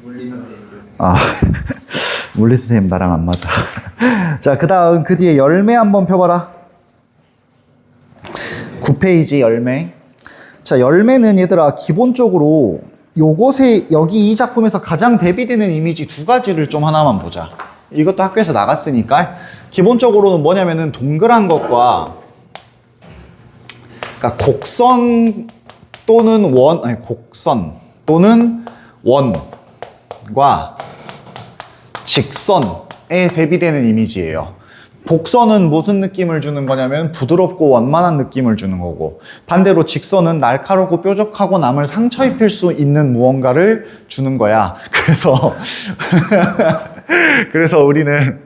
물리 선생님. 아, 물리 선생님 나랑 안 맞아. 자, 그 다음 그 뒤에 열매 한번 펴봐라. 9페이지 열매. 자, 열매는 얘들아 기본적으로 요것에 여기 이 작품에서 가장 대비되는 이미지 두 가지를 좀 하나만 보자. 이것도 학교에서 나갔으니까 기본적으로는 뭐냐면은 동그란 것과 그러니까 곡선 또는 곡선 또는 원과 직선에 대비되는 이미지예요. 곡선은 무슨 느낌을 주는 거냐면 부드럽고 원만한 느낌을 주는 거고, 반대로 직선은 날카롭고 뾰족하고 남을 상처 입힐 수 있는 무언가를 주는 거야. 그래서 우리는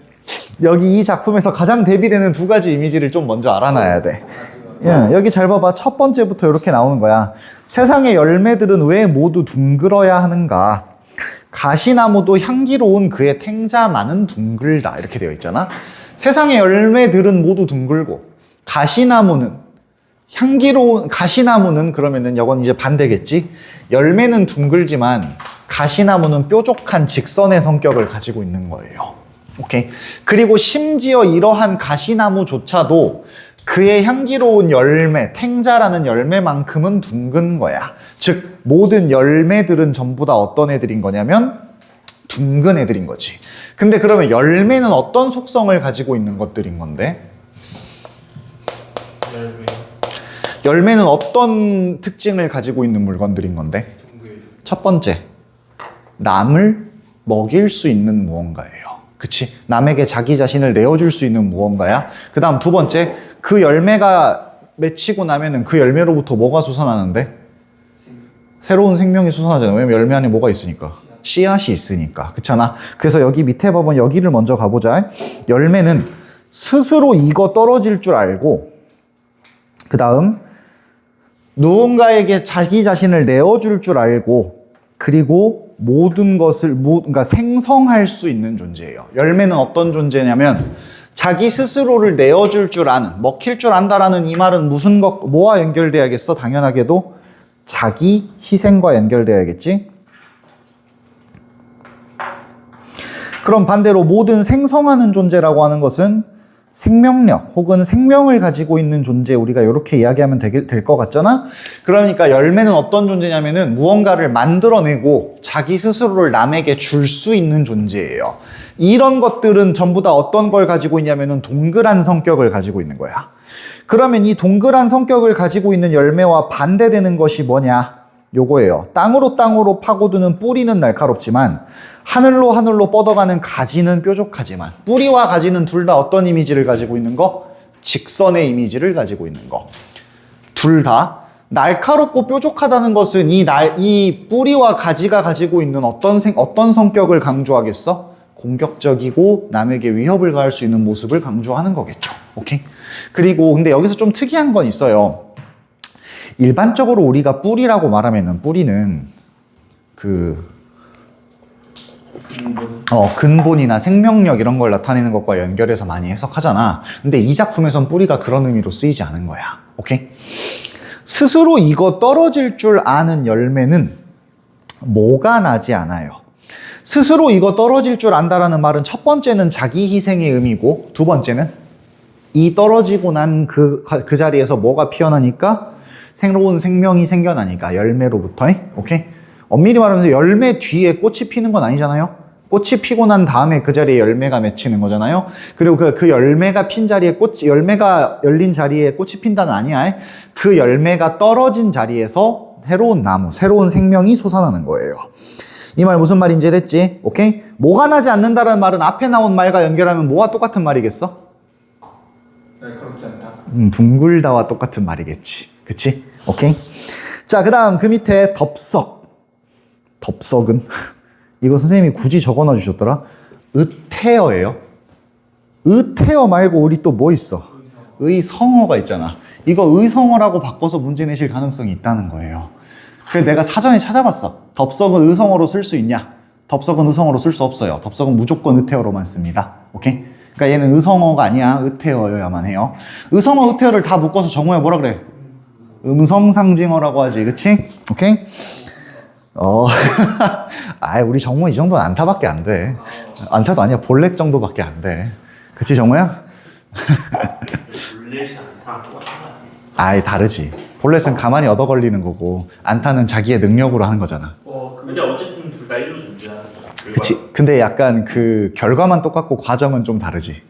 여기 이 작품에서 가장 대비되는 두 가지 이미지를 좀 먼저 알아놔야 돼. 예, 여기 잘 봐봐. 첫 번째부터 이렇게 나오는 거야. 세상의 열매들은 왜 모두 둥글어야 하는가? 가시나무도 향기로운 그의 탱자만은 둥글다. 이렇게 되어 있잖아. 세상의 열매들은 모두 둥글고, 가시나무는 그러면은 이건 이제 반대겠지? 열매는 둥글지만 가시나무는 뾰족한 직선의 성격을 가지고 있는 거예요. 오케이? 그리고 심지어 이러한 가시나무조차도 그의 향기로운 열매, 탱자라는 열매만큼은 둥근 거야. 즉, 모든 열매들은 전부 다 어떤 애들인 거냐면 둥근 애들인 거지. 근데 그러면 열매는 어떤 속성을 가지고 있는 것들인 건데? 열매는 어떤 특징을 가지고 있는 물건들인 건데? 첫 번째, 남을 먹일 수 있는 무언가예요. 그치? 남에게 자기 자신을 내어줄 수 있는 무언가야. 그 다음 두 번째, 그 열매가 맺히고 나면은 그 열매로부터 뭐가 솟아나는데? 새로운 생명이 솟아나잖아. 왜냐면 열매 안에 뭐가 있으니까? 씨앗이 있으니까. 그렇잖아. 그래서 여기 밑에 봐보면 여기를 먼저 가보자. 열매는 스스로 익어 떨어질 줄 알고, 그 다음 누군가에게 자기 자신을 내어줄 줄 알고, 그리고 모든 것을 그러니까 생성할 수 있는 존재예요. 열매는 어떤 존재냐면 자기 스스로를 내어줄 줄 아는, 먹힐 줄 안다라는 이 말은 무슨 뭐와 연결돼야겠어? 당연하게도 자기 희생과 연결돼야겠지. 그럼 반대로 모든 생성하는 존재라고 하는 것은 생명력 혹은 생명을 가지고 있는 존재, 우리가 이렇게 이야기하면 될 것 같잖아? 그러니까 열매는 어떤 존재냐면은 무언가를 만들어내고 자기 스스로를 남에게 줄 수 있는 존재예요. 이런 것들은 전부 다 어떤 걸 가지고 있냐면은 동그란 성격을 가지고 있는 거야. 그러면 이 동그란 성격을 가지고 있는 열매와 반대되는 것이 뭐냐? 요거예요. 땅으로 파고드는 뿌리는 날카롭지만 하늘로 뻗어가는 가지는 뾰족하지만, 뿌리와 가지는 둘 다 어떤 이미지를 가지고 있는 거? 직선의 이미지를 가지고 있는 거. 둘 다 날카롭고 뾰족하다는 것은 이 뿌리와 가지가 가지고 있는 어떤 성격을 강조하겠어? 공격적이고 남에게 위협을 가할 수 있는 모습을 강조하는 거겠죠. 오케이? 그리고 근데 여기서 좀 특이한 건 있어요. 일반적으로 우리가 뿌리라고 말하면은 뿌리는 근본이나 생명력 이런 걸 나타내는 것과 연결해서 많이 해석하잖아. 근데 이 작품에선 뿌리가 그런 의미로 쓰이지 않은 거야. 오케이? 스스로 익어 떨어질 줄 아는 열매는 뭐가 나지 않아요. 스스로 익어 떨어질 줄 안다라는 말은 첫 번째는 자기 희생의 의미고, 두 번째는 이 떨어지고 난 그 자리에서 뭐가 피어나니까? 새로운 생명이 생겨나니까, 열매로부터. 오케이? 엄밀히 말하면 열매 뒤에 꽃이 피는 건 아니잖아요. 꽃이 피고 난 다음에 그 자리에 열매가 맺히는 거잖아요. 그리고 그 열매가 핀 자리에 열매가 열린 자리에 꽃이 핀다는 아니야. 그 열매가 떨어진 자리에서 새로운 나무, 새로운 생명이 솟아나는 거예요. 이 말 무슨 말인지 됐지? 오케이? 뭐가 나지 않는다라는 말은 앞에 나온 말과 연결하면 뭐와 똑같은 말이겠어? 날카롭지 않다. 둥글다와 똑같은 말이겠지. 그치? 오케이? 자, 그 다음 그 밑에 덥석은 이거 선생님이 굳이 적어놔 주셨더라. 의태어예요. 의태어 말고 우리 또 뭐 있어? 의성어가 있잖아. 이거 의성어라고 바꿔서 문제 내실 가능성이 있다는 거예요. 그래서 내가 사전에 찾아봤어. 덥석은 의성어로 쓸 수 있냐? 덥석은 의성어로 쓸 수 없어요. 덥석은 무조건 의태어로만 씁니다. 오케이? 그러니까 얘는 의성어가 아니야. 의태어여야만 해요. 의성어, 의태어를 다 묶어서 정우야 뭐라 그래? 음성상징어라고 하지. 그치? 오케이? 아, 우리 정모 이 정도는 안타밖에 안 돼. 안타도 아니야. 볼넷 정도밖에 안 돼. 그치, 정모야? 볼넷이 안타랑 똑같아. 아이, 다르지. 볼넷은 가만히 얻어 걸리는 거고, 안타는 자기의 능력으로 하는 거잖아. 근데 어쨌든 둘 다 1루 존재하는 거야. 그치. 근데 약간 그 결과만 똑같고 과정은 좀 다르지.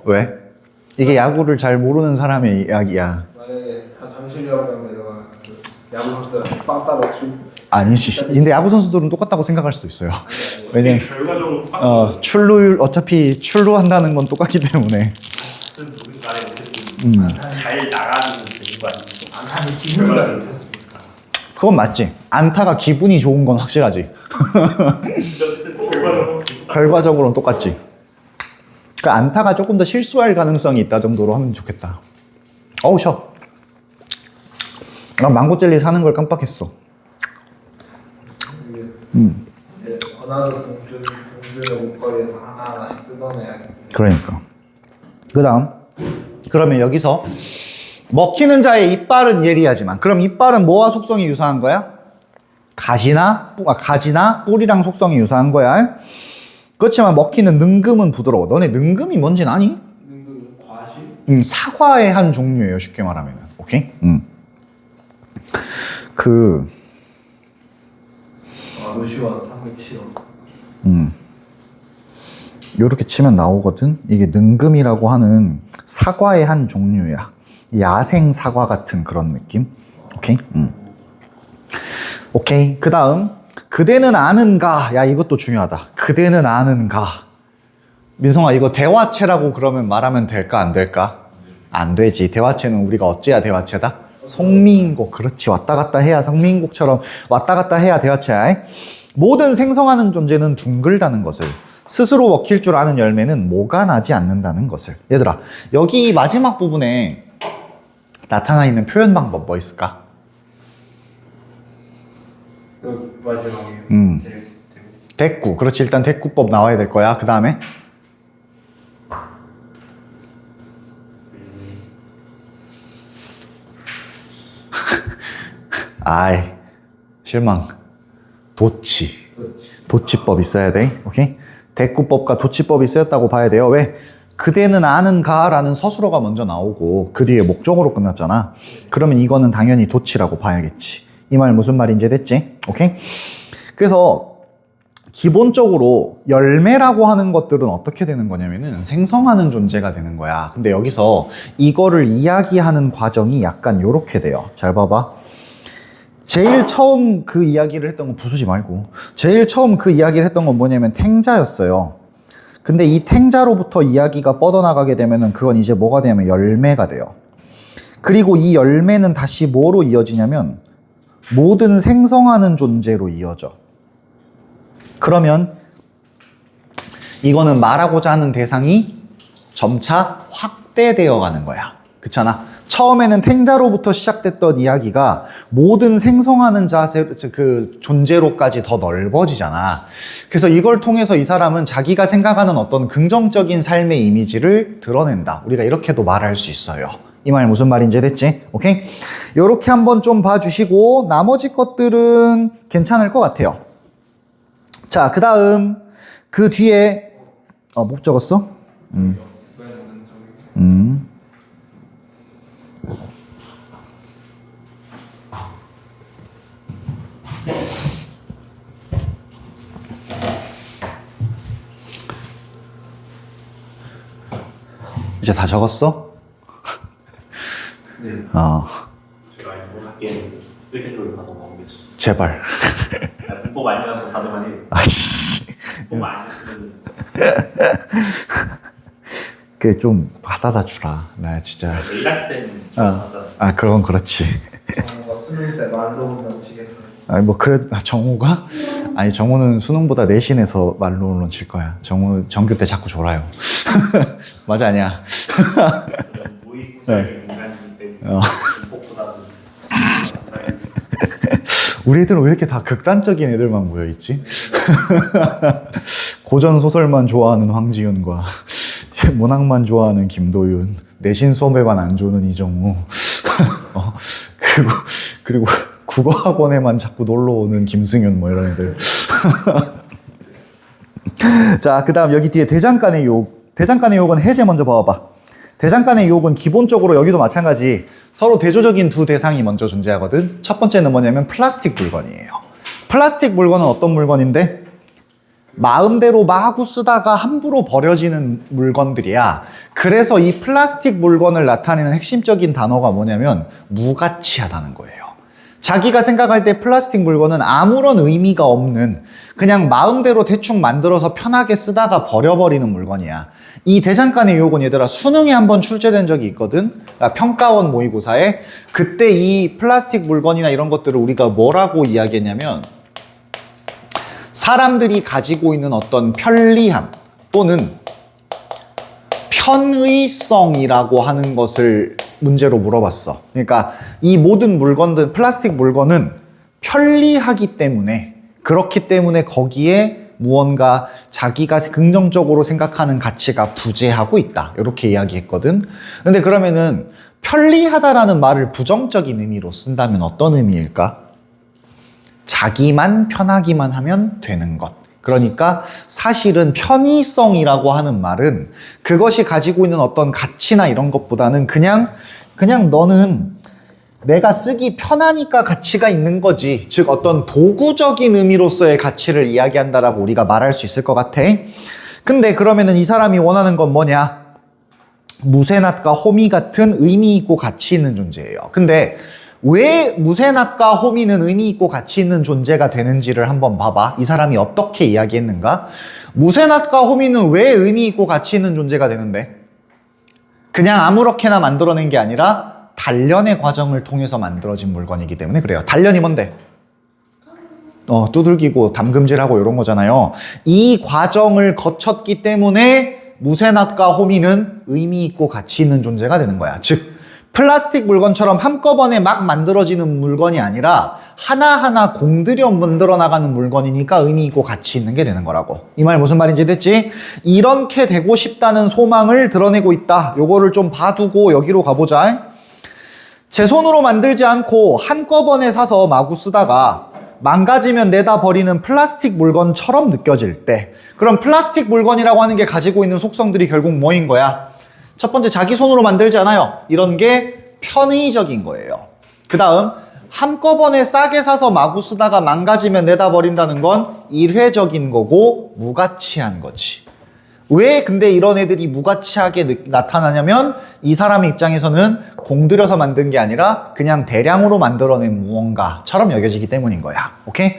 왜? 이게 야구를 잘 모르는 사람의 이야기야. 만약에 잠실이라고 내가 야구 선수들 빵 따로 치고 아니지. 근데 야구 선수들은 똑같다고 생각할 수도 있어요. 왜냐면 결과적으로 똑같은 출루율 어차피 출루한다는 건 똑같기 때문에. 우리 나라에 어쨌든 잘 나가는 배구가 아니고 안타는 기분이 결과적으로 괜찮습니까? 그건 맞지. 안타가 기분이 좋은 건 확실하지. 어쨌든 결과적으로는 똑같지. 그러니까 안타가 조금 더 실수할 가능성이 있다 정도로 하면 좋겠다. 어우, 쉬어. 나 망고 젤리 사는 걸 깜빡했어. 이제 어나더 공주의 목걸이에서 하나씩 뜯어내야겠다. 그러니까. 그러면 여기서 먹히는 자의 이빨은 예리하지만, 그럼 이빨은 뭐와 속성이 유사한 거야? 가지나 뿌리랑 속성이 유사한 거야. 그렇지만 먹히는 능금은 부드러워. 너네 능금이 뭔지 아니? 능금 과실? 사과의 한 종류예요, 쉽게 말하면. 오케이? 노시원 307원. 요렇게 치면 나오거든? 이게 능금이라고 하는 사과의 한 종류야. 야생 사과 같은 그런 느낌? 오케이? 오케이. 그 다음. 그대는 아는가? 야, 이것도 중요하다. 그대는 아는가? 민성아, 이거 대화체라고 그러면 말하면 될까, 안 될까? 안 되지. 대화체는 우리가 어찌해야 대화체다? 송미인곡. 그렇지. 왔다 갔다 해야 성미인곡처럼 왔다 갔다 해야 대화체야. 모든 생성하는 존재는 둥글다는 것을, 스스로 먹힐 줄 아는 열매는 모가 나지 않는다는 것을. 얘들아, 여기 마지막 부분에 나타나 있는 표현 방법 뭐 있을까? 그 마지막에 대꾸. 그렇지. 일단 대꾸법 나와야 될 거야. 그 다음에 아이, 실망. 도치법 있어야 돼. 오케이? 대꾸법과 도치법이 쓰였다고 봐야 돼요. 왜? 그대는 아는가? 라는 서술어가 먼저 나오고 그 뒤에 목적으로 끝났잖아. 그러면 이거는 당연히 도치라고 봐야겠지. 이 말 무슨 말인지 됐지? 오케이? 그래서 기본적으로 열매라고 하는 것들은 어떻게 되는 거냐면은 생성하는 존재가 되는 거야. 근데 여기서 이거를 이야기하는 과정이 약간 요렇게 돼요. 잘 봐봐. 제일 처음 그 이야기를 했던 건 부수지 말고, 제일 처음 그 이야기를 했던 건 뭐냐면 탱자였어요. 근데 이 탱자로부터 이야기가 뻗어나가게 되면은 그건 이제 뭐가 되냐면 열매가 돼요. 그리고 이 열매는 다시 뭐로 이어지냐면 모든 생성하는 존재로 이어져. 그러면 이거는 말하고자 하는 대상이 점차 확대되어 가는 거야. 그렇잖아. 처음에는 탱자로부터 시작됐던 이야기가 모든 생성하는 그 존재로까지 더 넓어지잖아. 그래서 이걸 통해서 이 사람은 자기가 생각하는 어떤 긍정적인 삶의 이미지를 드러낸다. 우리가 이렇게도 말할 수 있어요. 이 말 무슨 말인지 됐지? 오케이? 요렇게 한번 좀 봐주시고 나머지 것들은 괜찮을 것 같아요. 자, 그 다음 그 뒤에 못 적었어? 이제 다 적었어? 네. 제가 이거 할게 이렇게 또 가서 먹겠어. 제발. 문법 아니라서 가능하네. 아씨. 문법 아니었으면 그게 좀 받아다 주라. 나 진짜. 내일 할 때는 그건 그렇지. 수능 때 말로 보면 지겠다. 아니 뭐 그래. 정우가? 아니 정우는 수능보다 내신에서 말로는 칠 거야. 정우 정규 때 자꾸 졸아요. 맞아 아니야? 모의고사를 인간이기 때문에 문법보다는 우리 애들은 왜 이렇게 다 극단적인 애들만 모여있지? 고전 소설만 좋아하는 황지윤과 문학만 좋아하는 김도윤, 내신 수업에만 안 좋은 이정우, 그리고 국어학원에만 자꾸 놀러 오는 김승윤 뭐 이런 애들. 자, 그 다음 여기 뒤에 대장간의 유혹. 대장간의 유혹은 해제 먼저 봐봐. 대장간의 유혹은 기본적으로 여기도 마찬가지 서로 대조적인 두 대상이 먼저 존재하거든. 첫 번째는 뭐냐면 플라스틱 물건이에요. 플라스틱 물건은 어떤 물건인데? 마음대로 마구 쓰다가 함부로 버려지는 물건들이야. 그래서 이 플라스틱 물건을 나타내는 핵심적인 단어가 뭐냐면 무가치하다는 거예요. 자기가 생각할 때 플라스틱 물건은 아무런 의미가 없는 그냥 마음대로 대충 만들어서 편하게 쓰다가 버려버리는 물건이야. 이 대장간의 유혹은 얘들아 수능에 한번 출제된 적이 있거든. 그러니까 평가원 모의고사에. 그때 이 플라스틱 물건이나 이런 것들을 우리가 뭐라고 이야기했냐면 사람들이 가지고 있는 어떤 편리함 또는 편의성이라고 하는 것을 문제로 물어봤어. 그러니까 이 모든 물건들, 플라스틱 물건은 편리하기 때문에, 그렇기 때문에 거기에 무언가 자기가 긍정적으로 생각하는 가치가 부재하고 있다. 이렇게 이야기했거든. 근데 그러면은 편리하다라는 말을 부정적인 의미로 쓴다면 어떤 의미일까? 자기만 편하기만 하면 되는 것. 그러니까 사실은 편의성이라고 하는 말은 그것이 가지고 있는 어떤 가치나 이런 것보다는 그냥 너는 내가 쓰기 편하니까 가치가 있는 거지. 즉 어떤 도구적인 의미로서의 가치를 이야기한다라고 우리가 말할 수 있을 것 같아. 근데 그러면은 이 사람이 원하는 건 뭐냐? 무쇠낫과 호미 같은 의미 있고 가치 있는 존재예요. 근데 왜 무쇠낫과 호미는 의미 있고 가치 있는 존재가 되는지를 한번 봐봐. 이 사람이 어떻게 이야기했는가? 무쇠낫과 호미는 왜 의미 있고 가치 있는 존재가 되는데? 그냥 아무렇게나 만들어낸 게 아니라 단련의 과정을 통해서 만들어진 물건이기 때문에 그래요. 단련이 뭔데? 두들기고 담금질하고 이런 거잖아요. 이 과정을 거쳤기 때문에 무쇠낫과 호미는 의미 있고 가치 있는 존재가 되는 거야. 즉 플라스틱 물건처럼 한꺼번에 막 만들어지는 물건이 아니라 하나하나 공들여 만들어 나가는 물건이니까 의미 있고 가치 있는 게 되는 거라고. 이 말 무슨 말인지 됐지? 이렇게 되고 싶다는 소망을 드러내고 있다. 요거를 좀 봐두고 여기로 가보자. 제 손으로 만들지 않고 한꺼번에 사서 마구 쓰다가 망가지면 내다 버리는 플라스틱 물건처럼 느껴질 때, 그럼 플라스틱 물건이라고 하는 게 가지고 있는 속성들이 결국 뭐인 거야? 첫 번째, 자기 손으로 만들지 않아요. 이런 게 편의적인 거예요. 그 다음, 한꺼번에 싸게 사서 마구 쓰다가 망가지면 내다 버린다는 건 일회적인 거고 무가치한 거지. 왜 근데 이런 애들이 무가치하게 나타나냐면 이 사람의 입장에서는 공들여서 만든 게 아니라 그냥 대량으로 만들어낸 무언가처럼 여겨지기 때문인 거야. 오케이?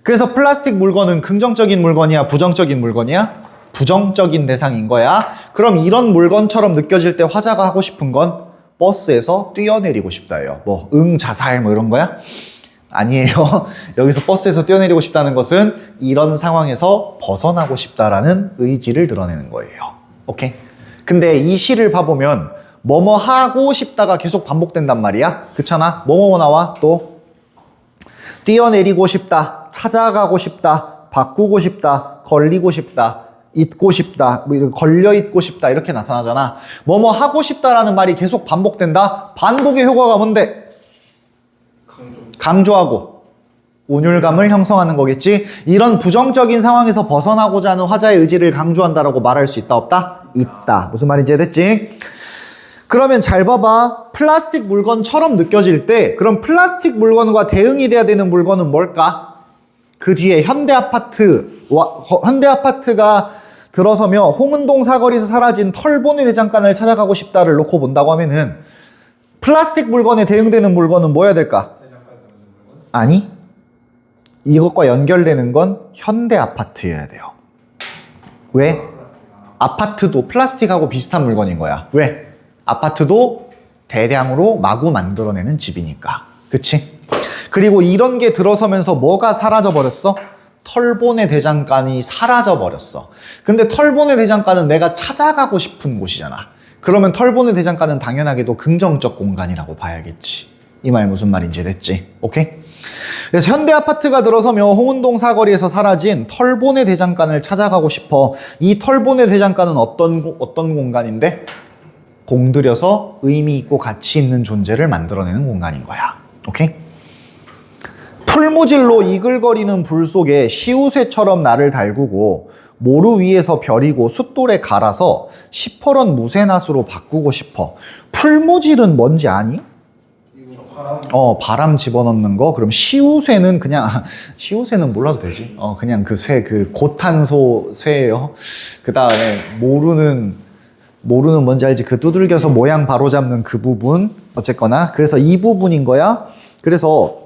그래서 플라스틱 물건은 긍정적인 물건이야? 부정적인 물건이야? 부정적인 대상인 거야. 그럼 이런 물건처럼 느껴질 때 화자가 하고 싶은 건 버스에서 뛰어내리고 싶다예요. 뭐 자살 뭐 이런 거야? 아니에요. 여기서 버스에서 뛰어내리고 싶다는 것은 이런 상황에서 벗어나고 싶다라는 의지를 드러내는 거예요. 오케이? 근데 이 시를 봐보면 뭐뭐 하고 싶다가 계속 반복된단 말이야. 그렇잖아? 뭐뭐 나와? 또 뛰어내리고 싶다, 찾아가고 싶다, 바꾸고 싶다, 걸리고 싶다, 잊고 싶다, 뭐 이렇게 걸려 있고 싶다 이렇게 나타나잖아. 뭐뭐 하고 싶다라는 말이 계속 반복된다. 반복의 효과가 뭔데? 강조하고 운율감을 형성하는 거겠지. 이런 부정적인 상황에서 벗어나고자 하는 화자의 의지를 강조한다라고 말할 수 있다 없다? 있다. 무슨 말인지 됐지? 그러면 잘 봐봐. 플라스틱 물건처럼 느껴질 때 그럼 플라스틱 물건과 대응이 돼야 되는 물건은 뭘까? 그 뒤에 현대아파트가 들어서며 홍은동 사거리에서 사라진 털보네 대장간을 찾아가고 싶다를 놓고 본다고 하면은 플라스틱 물건에 대응되는 물건은 뭐여야 될까? 아니, 이것과 연결되는 건 현대아파트여야 돼요. 왜? 아파트도 플라스틱하고 비슷한 물건인 거야. 왜? 아파트도 대량으로 마구 만들어내는 집이니까. 그치? 그리고 이런 게 들어서면서 뭐가 사라져 버렸어? 털보네 대장간이 사라져 버렸어. 근데 털보네 대장간은 내가 찾아가고 싶은 곳이잖아. 그러면 털보네 대장간은 당연하게도 긍정적 공간이라고 봐야겠지. 이 말 무슨 말인지 됐지? 오케이? 그래서 현대아파트가 들어서며 홍은동 사거리에서 사라진 털보네 대장간을 찾아가고 싶어. 이 털보네 대장간은 어떤 공간인데? 공들여서 의미 있고 가치 있는 존재를 만들어내는 공간인 거야. 오케이? 풀무질로 이글거리는 불 속에 시우쇠처럼 나를 달구고 모루 위에서 벼리고 숫돌에 갈아서 시퍼런 무쇠낫으로 바꾸고 싶어. 풀무질은 뭔지 아니? 이거 바람. 바람 집어넣는 거. 그럼 시우쇠는 그냥 시우쇠는 몰라도 되지. 그냥 그 쇠, 그 고탄소 쇠예요. 그 다음에 모루는 뭔지 알지? 그 두들겨서 모양 바로잡는 그 부분. 어쨌거나 그래서 이 부분인 거야. 그래서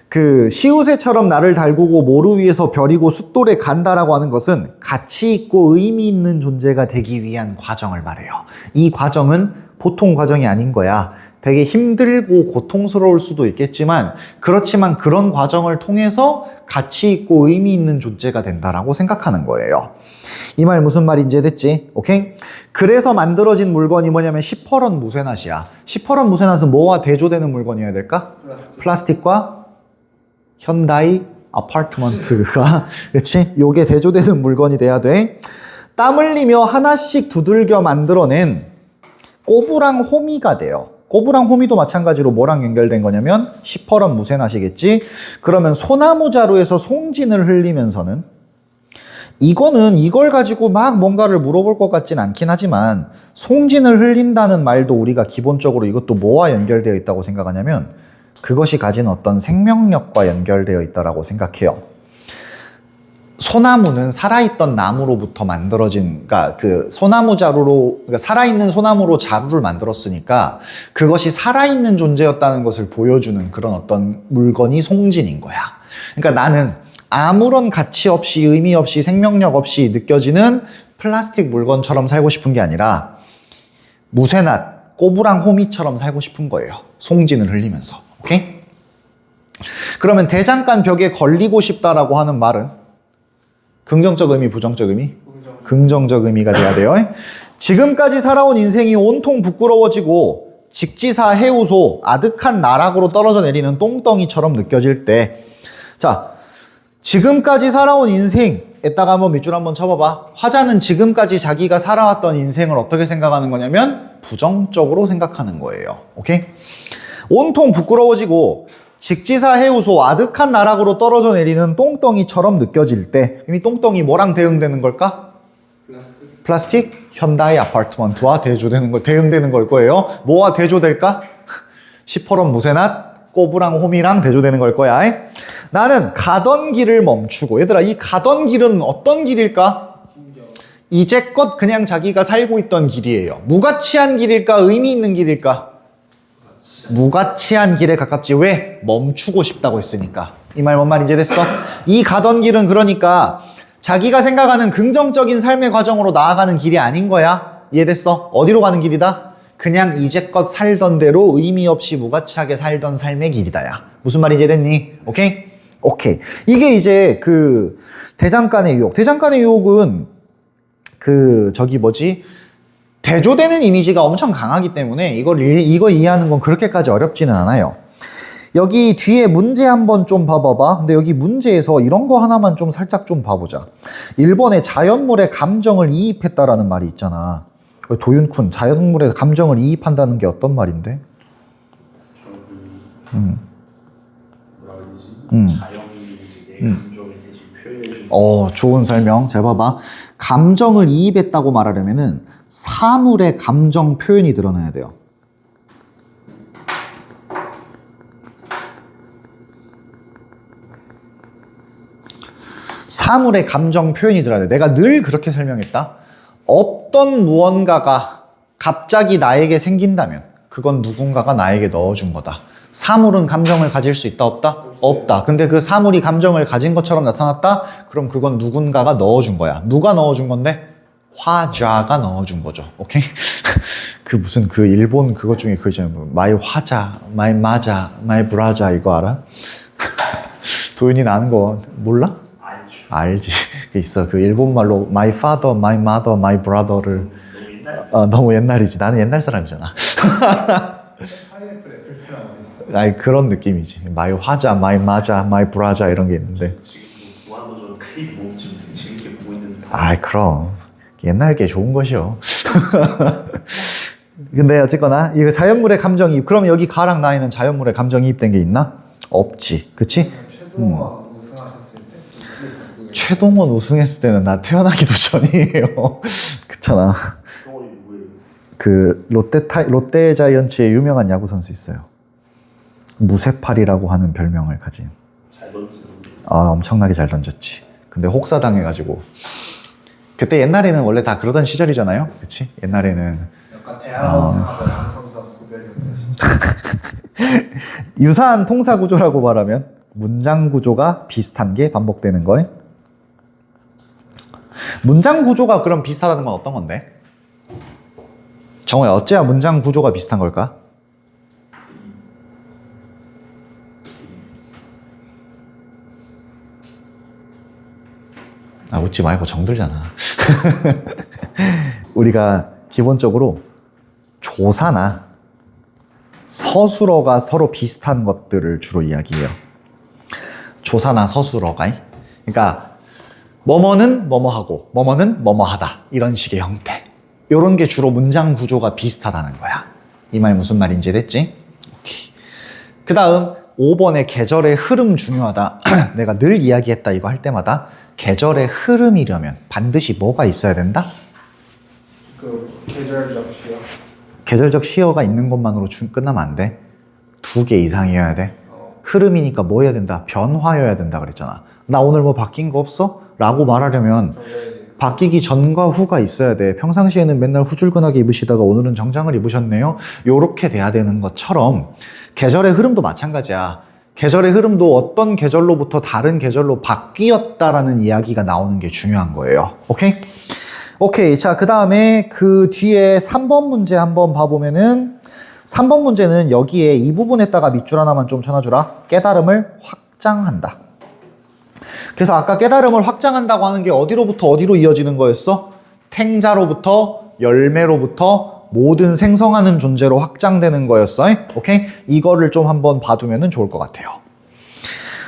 그 시우쇠처럼 나를 달구고 모루 위에서 벼리고 숫돌에 간다라고 하는 것은 가치 있고 의미 있는 존재가 되기 위한 과정을 말해요. 이 과정은 보통 과정이 아닌 거야. 되게 힘들고 고통스러울 수도 있겠지만 그렇지만 그런 과정을 통해서 가치 있고 의미 있는 존재가 된다라고 생각하는 거예요. 이 말 무슨 말인지 됐지? 오케이? 그래서 만들어진 물건이 뭐냐면 시퍼런 무쇠낫이야. 시퍼런 무쇠낫은 뭐와 대조되는 물건이어야 될까? 플라스틱과 현다이 아파트먼트가 그렇지? 요게 대조되는 물건이 돼야 돼. 땀 흘리며 하나씩 두들겨 만들어낸 꼬부랑 호미가 돼요. 꼬부랑 호미도 마찬가지로 뭐랑 연결된 거냐면 시퍼런 무쇠낫이겠지? 그러면 소나무 자루에서 송진을 흘리면서는 이거는 이걸 가지고 막 뭔가를 물어볼 것 같진 않긴 하지만 송진을 흘린다는 말도 우리가 기본적으로 이것도 뭐와 연결되어 있다고 생각하냐면 그것이 가진 어떤 생명력과 연결되어 있다고 생각해요. 소나무는 살아있던 나무로부터 만들어진, 그러니까 그 소나무 자루로, 그러니까 살아있는 소나무로 자루를 만들었으니까 그것이 살아있는 존재였다는 것을 보여주는 그런 어떤 물건이 송진인 거야. 그러니까 나는 아무런 가치 없이 의미 없이 생명력 없이 느껴지는 플라스틱 물건처럼 살고 싶은 게 아니라 무쇠낫, 꼬부랑 호미처럼 살고 싶은 거예요. 송진을 흘리면서. 오케이? 그러면 대장간 벽에 걸리고 싶다라고 하는 말은 긍정적 의미, 부정적 의미? 긍정적 의미가 돼야 돼요. 지금까지 살아온 인생이 온통 부끄러워지고 직지사 해우소 아득한 나락으로 떨어져 내리는 똥덩이처럼 느껴질 때, 자, 지금까지 살아온 인생에다가 한번 밑줄 한번 쳐봐봐. 화자는 지금까지 자기가 살아왔던 인생을 어떻게 생각하는 거냐면 부정적으로 생각하는 거예요. 오케이? 온통 부끄러워지고 직지사 해우소 아득한 나락으로 떨어져 내리는 똥덩이처럼 느껴질 때, 이미 똥덩이 뭐랑 대응되는 걸까? 플라스틱? 현다이 아파트먼트와 대응되는 걸 거예요. 뭐와 대조될까? 시퍼런 무쇠낫, 꼬부랑 호미랑 대조되는 걸 거야. 나는 가던 길을 멈추고, 얘들아, 이 가던 길은 어떤 길일까? 이제껏 그냥 자기가 살고 있던 길이에요. 무가치한 길일까? 의미 있는 길일까? 무가치한 길에 가깝지. 왜? 멈추고 싶다고 했으니까. 이 말 뭔 말인지 됐어? 이 가던 길은 그러니까 자기가 생각하는 긍정적인 삶의 과정으로 나아가는 길이 아닌 거야. 이해됐어? 어디로 가는 길이다? 그냥 이제껏 살던 대로 의미 없이 무가치하게 살던 삶의 길이다, 야. 무슨 말인지 이해됐니? 오케이? 오케이. 이게 이제 그 대장간의 유혹. 대장간의 유혹은 대조되는 이미지가 엄청 강하기 때문에 이거 이해하는 건 그렇게까지 어렵지는 않아요. 여기 뒤에 문제 한번 좀 봐봐봐. 근데 여기 문제에서 이런 거 하나만 좀 살짝 좀 봐보자. 일본의 자연물에 감정을 이입했다라는 말이 있잖아. 도윤쿤, 자연물에 감정을 이입한다는 게 어떤 말인데? 자연인의 감정을 대신 표현해주는. 좋은 설명. 잘 봐봐. 감정을 이입했다고 말하려면은 사물의 감정 표현이 드러나야 돼요. 사물의 감정 표현이 드러나야 돼. 내가 늘 그렇게 설명했다. 없던 무언가가 갑자기 나에게 생긴다면 그건 누군가가 나에게 넣어준 거다. 사물은 감정을 가질 수 있다, 없다? 없다. 근데 그 사물이 감정을 가진 것처럼 나타났다? 그럼 그건 누군가가 넣어준 거야. 누가 넣어준 건데? 화자가 넣어준 거죠. 오케이? 그 일본 그것 중에 그거 있잖아요. 마이 화자, 마이 마자, 마이 브라자 이거 알아? 도윤이는 아는 거 몰라? 알지. 그 있어. 그 일본말로 my father, my mother, my brother를 너무 옛날이지. 나는 옛날 사람이잖아. 아니 그런 느낌이지. my 화자, my 마자, my 브라자 이런 게 있는데. 지금 무한도전 클립 모음 좀 재밌게 보고 있는. 아이 그럼 옛날 게 좋은 것이요. 근데 어쨌거나 이거 자연물의 감정이입. 그럼 여기 가랑 나이는 자연물의 감정이입된 게 있나? 없지. 그치? 최동원 우승하셨을 때 최동원 우승했을 때는 나 태어나기도 전이에요. 그렇잖아. 동원이 누구예요? 그 롯데 자이언츠의 유명한 야구 선수 있어요. 무쇠팔이라고 하는 별명을 가진. 잘 던지는. 아, 엄청나게 잘 던졌지. 근데 혹사당해가지고. 그때 옛날에는 원래 다 그러던 시절이잖아요. 그치? 옛날에는. 약간 대학원생하고 야구 선수하고 구별이었다 진짜. 유사한 통사 구조라고 말하면 문장 구조가 비슷한 게 반복되는 거예요. 문장 구조가 그럼 비슷하다는 건 어떤 건데? 정우야, 어째야 문장 구조가 비슷한 걸까? 아, 웃지 말고 정들잖아. 우리가 기본적으로 조사나 서술어가 서로 비슷한 것들을 주로 이야기해요. 조사나 서술어가. 그러니까 뭐뭐는 뭐뭐하고 뭐뭐는 뭐뭐하다 이런 식의 형태. 이런 게 주로 문장 구조가 비슷하다는 거야. 이 말 무슨 말인지 됐지? 그 다음 5번에 계절의 흐름 중요하다. 내가 늘 이야기했다 이거 할 때마다 계절의 흐름이려면 반드시 뭐가 있어야 된다? 그 계절적 시요. 계절적 시어가 있는 것만으로 끝나면 안 돼. 2개 이상이어야 돼. 흐름이니까 뭐 해야 된다? 변화여야 된다 그랬잖아. 나 오늘 뭐 바뀐 거 없어? 라고 말하려면 바뀌기 전과 후가 있어야 돼. 평상시에는 맨날 후줄근하게 입으시다가 오늘은 정장을 입으셨네요. 요렇게 돼야 되는 것처럼 계절의 흐름도 마찬가지야. 계절의 흐름도 어떤 계절로부터 다른 계절로 바뀌었다라는 이야기가 나오는 게 중요한 거예요. 오케이? 오케이. 자, 그 다음에 그 뒤에 3번 문제 한번 봐보면은 3번 문제는 여기에 이 부분에다가 밑줄 하나만 좀 쳐놔주라. 깨달음을 확장한다. 그래서 아까 깨달음을 확장한다고 하는 게 어디로부터 어디로 이어지는 거였어? 탱자로부터 열매로부터 모든 생성하는 존재로 확장되는 거였어. 오케이? 이거를 좀 한번 봐두면 좋을 것 같아요.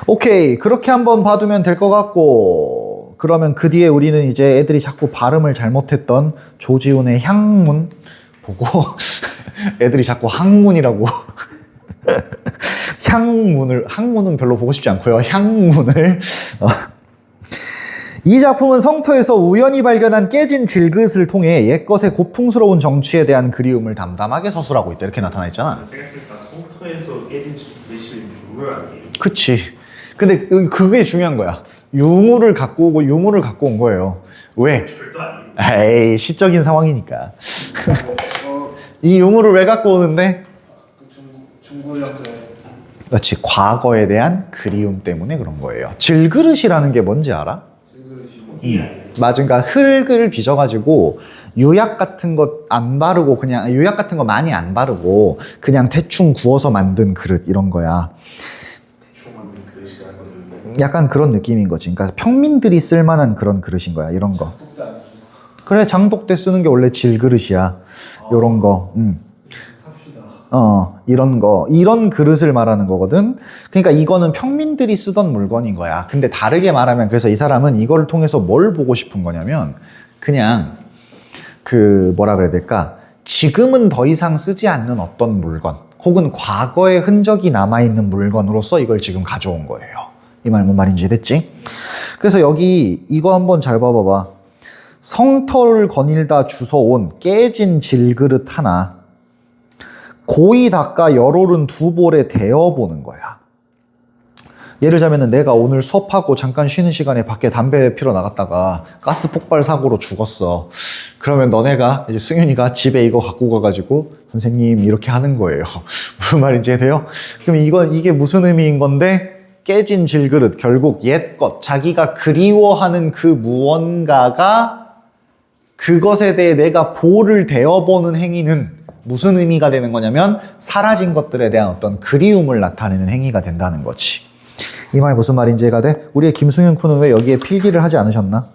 오케이. 그렇게 한번 봐두면 될 것 같고, 그러면 그 뒤에 우리는 이제 애들이 자꾸 발음을 잘못했던 조지훈의 향문 보고 애들이 자꾸 항문이라고 항문은 별로 보고 싶지 않고요. 향문을 이 작품은 성서에서 우연히 발견한 깨진 질그릇을 통해 옛것의 고풍스러운 정취에 대한 그리움을 담담하게 서술하고 있다. 이렇게 나타나 있잖아. 생각해보니까 성터에서 깨진 매실 유물 아니에요? 그치. 근데 그게 중요한 거야. 유물을 갖고 오고 유물을 갖고 온 거예요. 왜? 절도 아니에요. 에이, 시적인 상황이니까. 이 유물을 왜 갖고 오는데? 중국 형태. 그렇지. 과거에 대한 그리움 때문에 그런 거예요. 질그릇이라는 게 뭔지 알아? 맞아. 그러니까 흙을 빚어가지고 유약 같은 것 안 바르고 그냥 유약 같은 거 많이 안 바르고 그냥 대충 구워서 만든 그릇 이런 거야. 대충 만든 그릇이라는 거는 약간 그런 느낌인 거지. 그러니까 평민들이 쓸만한 그런 그릇인 거야. 이런 거. 그래, 장독 때 쓰는 게 원래 질그릇이야. 요런 거. 이런 거. 이런 그릇을 말하는 거거든. 그러니까 이거는 평민들이 쓰던 물건인 거야. 근데 다르게 말하면 그래서 이 사람은 이거를 통해서 뭘 보고 싶은 거냐면 그냥 그 뭐라 그래야 될까? 지금은 더 이상 쓰지 않는 어떤 물건 혹은 과거의 흔적이 남아있는 물건으로서 이걸 지금 가져온 거예요. 이 말 뭔 말인지 됐지? 그래서 여기 이거 한번 잘 봐봐봐. 성터를 거닐다 주워온 깨진 질그릇 하나 고이 닦아 열오른 두 볼에 데워보는 거야. 예를 들자면 내가 오늘 수업하고 잠깐 쉬는 시간에 밖에 담배 피러 나갔다가 가스 폭발 사고로 죽었어. 그러면 너네가 이제 승윤이가 집에 이거 갖고 가가지고 선생님 이렇게 하는 거예요. 무슨 말인지 돼요? 그럼 이게 무슨 의미인 건데? 깨진 질그릇, 결국 옛것, 자기가 그리워하는 그 무언가가 그것에 대해 내가 볼을 대어보는 행위는 무슨 의미가 되는 거냐면 사라진 것들에 대한 어떤 그리움을 나타내는 행위가 된다는 거지. 이 말 무슨 말인지 이해가 돼? 우리의 김승윤 군은 왜 여기에 필기를 하지 않으셨나?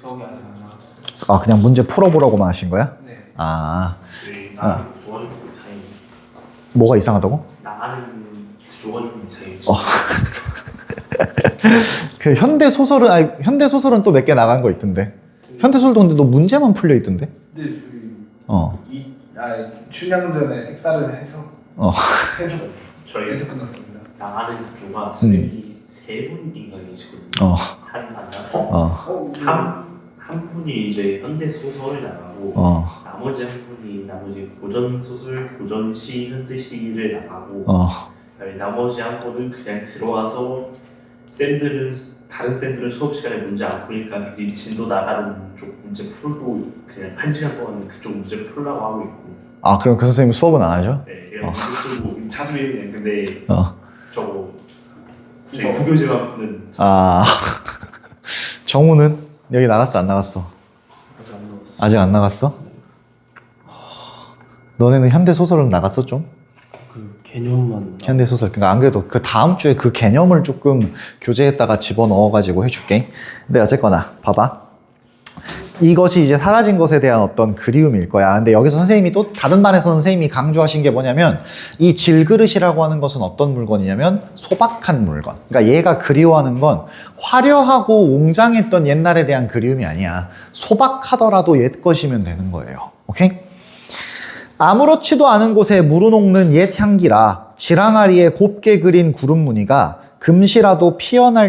기억이 안 나. 아, 그냥 문제 풀어보라고만 하신 거야? 네. 아, 나는 구조원이 이상해. 뭐가 이상하다고? 나는 구조원이 이상해. 그 현대 소설은 또 몇 개 나간 거 있던데. 현대 소설도 근데 너 문제만 풀려 있던데? 네, 저희 춘향전의 색다른 해석. 해석. 저희 해석 끝났습니다. 나가는 구조가 쌤이 세 분인가 계시거든요. 한 반장. 한 분이 이제 현대 소설을 나가고 나머지 한 분이 나머지 고전 소설, 고전 시, 현대 시를 나가고 나머지 한 분은 그냥 들어와서 다른 쌤들은 수업 시간에 문제 안 푸니까 이 진도 나가는 쪽 문제 풀고 그냥 1시간 동안 그쪽 문제 풀라고 하고 있고. 아, 그럼 그 선생님 수업은 안 하죠? 네, 그냥 문제 풀고 차수면 그냥 근데 저거 부교재만 푸는. 정우는 여기 나갔어, 안 나갔어? 아직 안 나갔어? 너네는 현대 소설은 나갔어 좀? 그 개념만. 현대 소설. 그러니까 안 그래도 그 다음 주에 그 개념을 조금 교재에다가 집어 넣어가지고 해줄게. 근데 어쨌거나 봐봐. 이것이 이제 사라진 것에 대한 어떤 그리움일 거야. 근데 여기서 선생님이 또 다른 반에서 선생님이 강조하신 게 뭐냐면 이 질그릇이라고 하는 것은 어떤 물건이냐면 소박한 물건. 그러니까 얘가 그리워하는 건 화려하고 웅장했던 옛날에 대한 그리움이 아니야. 소박하더라도 옛 것이면 되는 거예요. 오케이? 아무렇지도 않은 곳에 물어녹는 옛 향기라 지랑아리에 곱게 그린 구름 무늬가 금시라도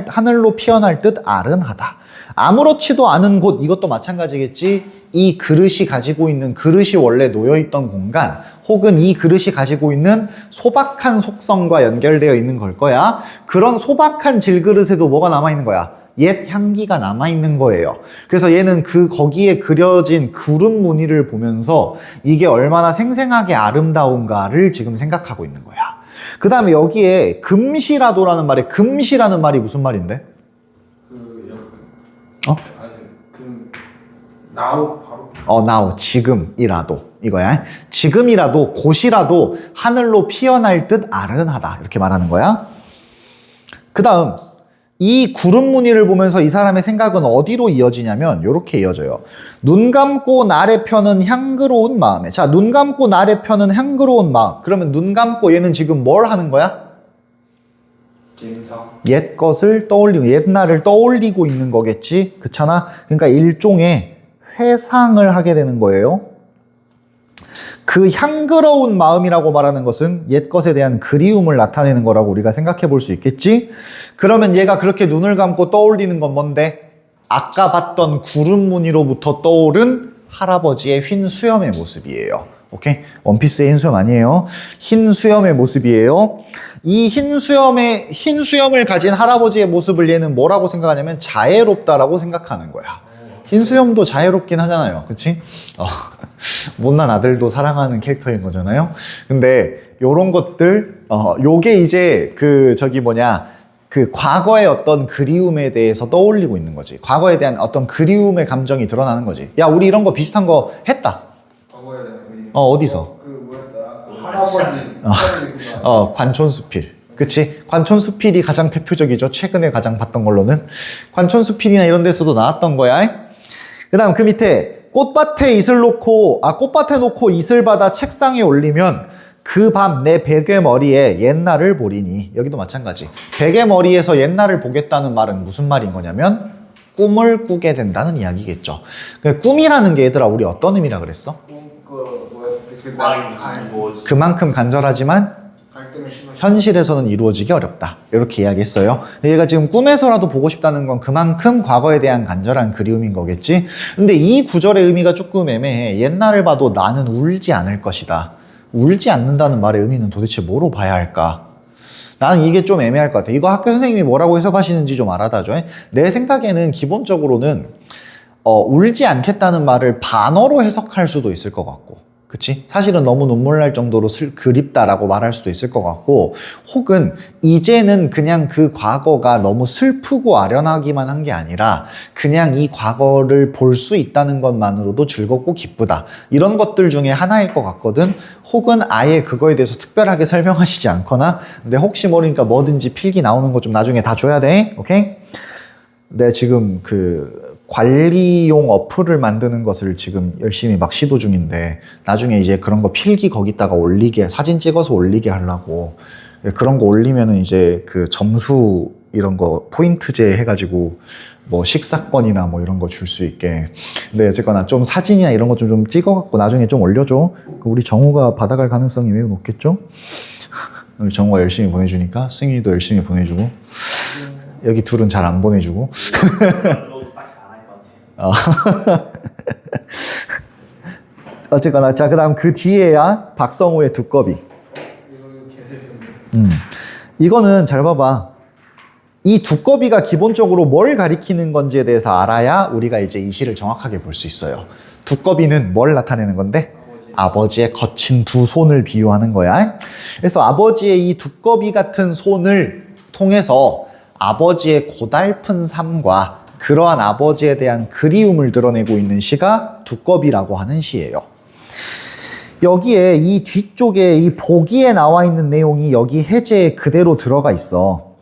하늘로 피어날 듯 아른하다. 아무렇지도 않은 곳, 이것도 마찬가지겠지. 이 그릇이 가지고 있는, 그릇이 원래 놓여있던 공간 혹은 이 그릇이 가지고 있는 소박한 속성과 연결되어 있는 걸 거야. 그런 소박한 질그릇에도 뭐가 남아있는 거야? 옛 향기가 남아있는 거예요. 그래서 얘는 거기에 그려진 구름 무늬를 보면서 이게 얼마나 생생하게 아름다운가를 지금 생각하고 있는 거야. 그 다음에 여기에 금시라도라는 말에, 금시라는 말이 무슨 말인데? now 바로. now 지금이라도 이거야. 지금이라도 곧이라도 하늘로 피어날 듯 아른하다 이렇게 말하는 거야. 그 다음 이 구름 무늬를 보면서 이 사람의 생각은 어디로 이어지냐면 이렇게 이어져요. 눈 감고 나래 펴는 향그러운 마음에. 자, 눈 감고 나래 펴는 향그러운 마음. 그러면 눈 감고 얘는 지금 뭘 하는 거야? 옛 것을 떠올리고 옛날을 떠올리고 있는 거겠지. 그렇잖아. 그러니까 일종의 회상을 하게 되는 거예요. 그 향그러운 마음이라고 말하는 것은 옛 것에 대한 그리움을 나타내는 거라고 우리가 생각해 볼 수 있겠지. 그러면 얘가 그렇게 눈을 감고 떠올리는 건 뭔데? 아까 봤던 구름 무늬로부터 떠오른 할아버지의 흰 수염의 모습이에요. 오케이? 원피스의 흰 수염 아니에요. 흰 수염의 모습이에요. 이 흰 수염을 가진 할아버지의 모습을 얘는 뭐라고 생각하냐면 자애롭다라고 생각하는 거야. 흰 수염도 자애롭긴 하잖아요. 그치? 못난 아들도 사랑하는 캐릭터인 거잖아요. 근데 요런 것들, 요게 이제 그 과거의 어떤 그리움에 대해서 떠올리고 있는 거지. 과거에 대한 어떤 그리움의 감정이 드러나는 거지. 야, 우리 이런 거 비슷한 거 했다. 과거에 대한 그림. 어디서? 할아버지. 관촌수필. 그치? 관촌수필이 가장 대표적이죠. 최근에 가장 봤던 걸로는. 관촌수필이나 이런 데서도 나왔던 거야. 그 다음 그 밑에 꽃밭에 놓고 이슬 받아 책상에 올리면 그 밤 내 베개 머리에 옛날을 보리니. 여기도 마찬가지. 베개 머리에서 옛날을 보겠다는 말은 무슨 말인 거냐면 꿈을 꾸게 된다는 이야기겠죠. 꿈이라는 게 얘들아 우리 어떤 의미라 그랬어? 그만큼 간절하지만 현실에서는 이루어지기 어렵다. 이렇게 이야기했어요. 얘가 지금 꿈에서라도 보고 싶다는 건 그만큼 과거에 대한 간절한 그리움인 거겠지. 근데 이 구절의 의미가 조금 애매해. 옛날을 봐도 나는 울지 않을 것이다. 울지 않는다는 말의 의미는 도대체 뭐로 봐야 할까? 나는 이게 좀 애매할 것 같아. 이거 학교 선생님이 뭐라고 해석하시는지 좀 알아다줘. 내 생각에는 기본적으로는 울지 않겠다는 말을 반어로 해석할 수도 있을 것 같고, 그치? 사실은 너무 눈물 날 정도로 그립다라고 말할 수도 있을 것 같고, 혹은 이제는 그냥 그 과거가 너무 슬프고 아련하기만 한 게 아니라 그냥 이 과거를 볼 수 있다는 것만으로도 즐겁고 기쁘다. 이런 것들 중에 하나일 것 같거든. 혹은 아예 그거에 대해서 특별하게 설명하시지 않거나, 근데 혹시 모르니까 뭐든지 필기 나오는 거 좀 나중에 다 줘야 돼. 오케이? 내가 지금 관리용 어플을 만드는 것을 지금 열심히 막 시도 중인데, 나중에 이제 그런 거 필기 거기다가 올리게, 사진 찍어서 올리게 하려고. 그런 거 올리면은 이제 그 점수 이런 거 포인트제 해가지고 뭐 식사권이나 뭐 이런 거 줄 수 있게. 근데 어쨌거나 좀 사진이나 이런 거 좀 찍어갖고 나중에 좀 올려줘. 우리 정우가 받아갈 가능성이 매우 높겠죠? 여기 정우가 열심히 보내주니까 승희도 열심히 보내주고 여기 둘은 잘 안 보내주고 어쨌거나 자 그다음 그 뒤에야 박성호의 두꺼비. 이거는 잘 봐봐. 이 두꺼비가 기본적으로 뭘 가리키는 건지에 대해서 알아야 우리가 이제 이 시를 정확하게 볼 수 있어요. 두꺼비는 뭘 나타내는 건데? 아버지의 거친 두 손을 비유하는 거야. 그래서 아버지의 이 두꺼비 같은 손을 통해서 아버지의 고달픈 삶과 그러한 아버지에 대한 그리움을 드러내고 있는 시가 두꺼비라고 하는 시예요. 여기에 이 뒤쪽에 이 보기에 나와 있는 내용이 여기 해제에 그대로 들어가 있어.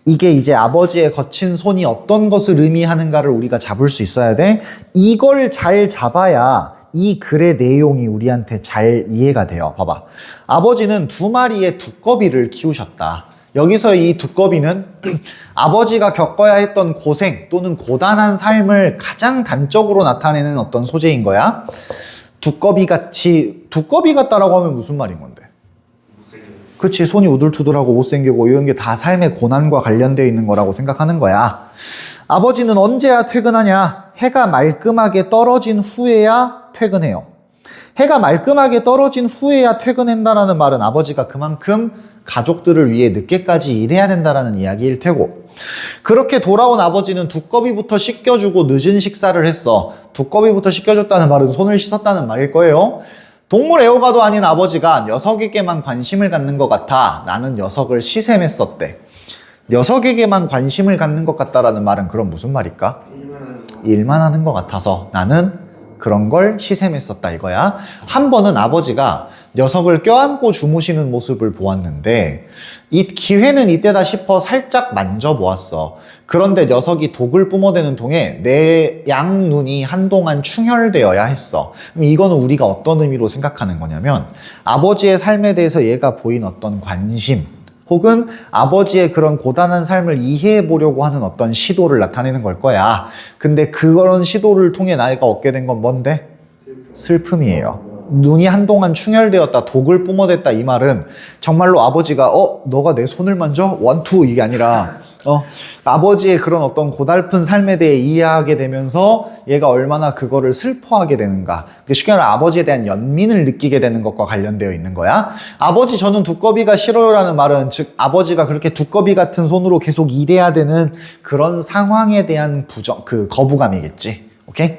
이게 이제 아버지의 거친 손이 어떤 것을 의미하는가를 우리가 잡을 수 있어야 돼. 이걸 잘 잡아야 이 글의 내용이 우리한테 잘 이해가 돼요. 봐봐. 아버지는 두 마리의 두꺼비를 키우셨다. 여기서 이 두꺼비는 아버지가 겪어야 했던 고생 또는 고단한 삶을 가장 단적으로 나타내는 어떤 소재인 거야. 두꺼비 같다라고 하면 무슨 말인 건데? 그치, 손이 우둘투둘하고 못생기고 이런 게 다 삶의 고난과 관련되어 있는 거라고 생각하는 거야. 아버지는 언제야 퇴근하냐? 해가 말끔하게 떨어진 후에야 퇴근해요. 해가 말끔하게 떨어진 후에야 퇴근한다라는 말은 아버지가 그만큼 가족들을 위해 늦게까지 일해야 된다라는 이야기일 테고, 그렇게 돌아온 아버지는 두꺼비부터 씻겨주고 늦은 식사를 했어. 두꺼비부터 씻겨줬다는 말은 손을 씻었다는 말일 거예요. 동물 애호가도 아닌 아버지가 녀석에게만 관심을 갖는 것 같아 나는 녀석을 시샘했었대. 녀석에게만 관심을 갖는 것 같다라는 말은 그럼 무슨 말일까? 일만 하는 것 같아서 나는 그런 걸 시샘했었다 이거야. 한 번은 아버지가 녀석을 껴안고 주무시는 모습을 보았는데 이 기회는 이때다 싶어 살짝 만져보았어. 그런데 녀석이 독을 뿜어대는 통에 내 양눈이 한동안 충혈되어야 했어. 그럼 이거는 우리가 어떤 의미로 생각하는 거냐면 아버지의 삶에 대해서 얘가 보인 어떤 관심 혹은 아버지의 그런 고단한 삶을 이해해 보려고 하는 어떤 시도를 나타내는 걸 거야. 근데 그런 시도를 통해 나이가 얻게 된 건 뭔데? 슬픔이에요. 눈이 한동안 충혈되었다, 독을 뿜어댔다 이 말은 정말로 아버지가 너가 내 손을 만져? 원투 이게 아니라 아버지의 그런 어떤 고달픈 삶에 대해 이해하게 되면서 얘가 얼마나 그거를 슬퍼하게 되는가. 쉽게 말하면 아버지에 대한 연민을 느끼게 되는 것과 관련되어 있는 거야. 아버지 저는 두꺼비가 싫어요라는 말은 즉 아버지가 그렇게 두꺼비 같은 손으로 계속 일해야 되는 그런 상황에 대한 거부감이겠지. 오케이?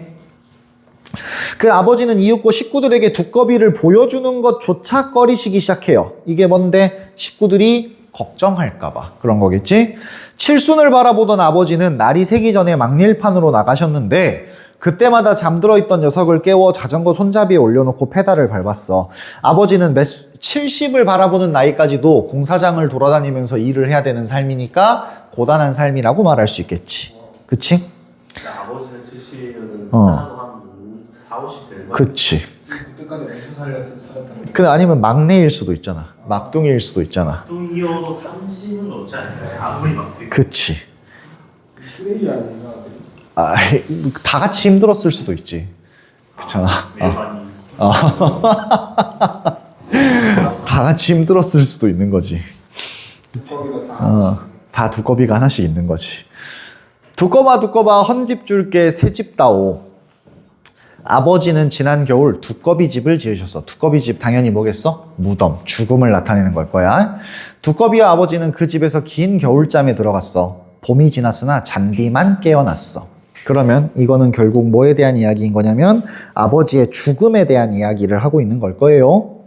그 아버지는 이윽고 식구들에게 두꺼비를 보여주는 것조차 꺼리시기 시작해요. 이게 뭔데? 식구들이 걱정할까봐 그런 거겠지? 칠순을 바라보던 아버지는 날이 새기 전에 막릴판으로 나가셨는데 그때마다 잠들어 있던 녀석을 깨워 자전거 손잡이에 올려놓고 페달을 밟았어. 아버지는 70을 바라보는 나이까지도 공사장을 돌아다니면서 일을 해야 되는 삶이니까 고단한 삶이라고 말할 수 있겠지. 그치? 아버지는 70이면 한 4, 50대. 그치. 그때까지 엄청 살았다는. 근데 아니면 막내일 수도 있잖아. 막둥이일 수도 있잖아. 막둥이여도 30은 넘지 않을까요? 아무리 막둥이. 그치. 쓰레기 아닌가? 다 같이 힘들었을 수도 있지. 그렇잖아. 다 같이 힘들었을 수도 있는 거지. 다 두꺼비가 하나씩 있는 거지. 두꺼봐 헌집 줄게 새집 다오. 아버지는 지난 겨울 두꺼비 집을 지으셨어. 두꺼비 집 당연히 뭐겠어? 무덤, 죽음을 나타내는 걸 거야. 두꺼비와 아버지는 그 집에서 긴 겨울잠에 들어갔어. 봄이 지났으나 잔디만 깨어났어. 그러면 이거는 결국 뭐에 대한 이야기인 거냐면 아버지의 죽음에 대한 이야기를 하고 있는 걸 거예요.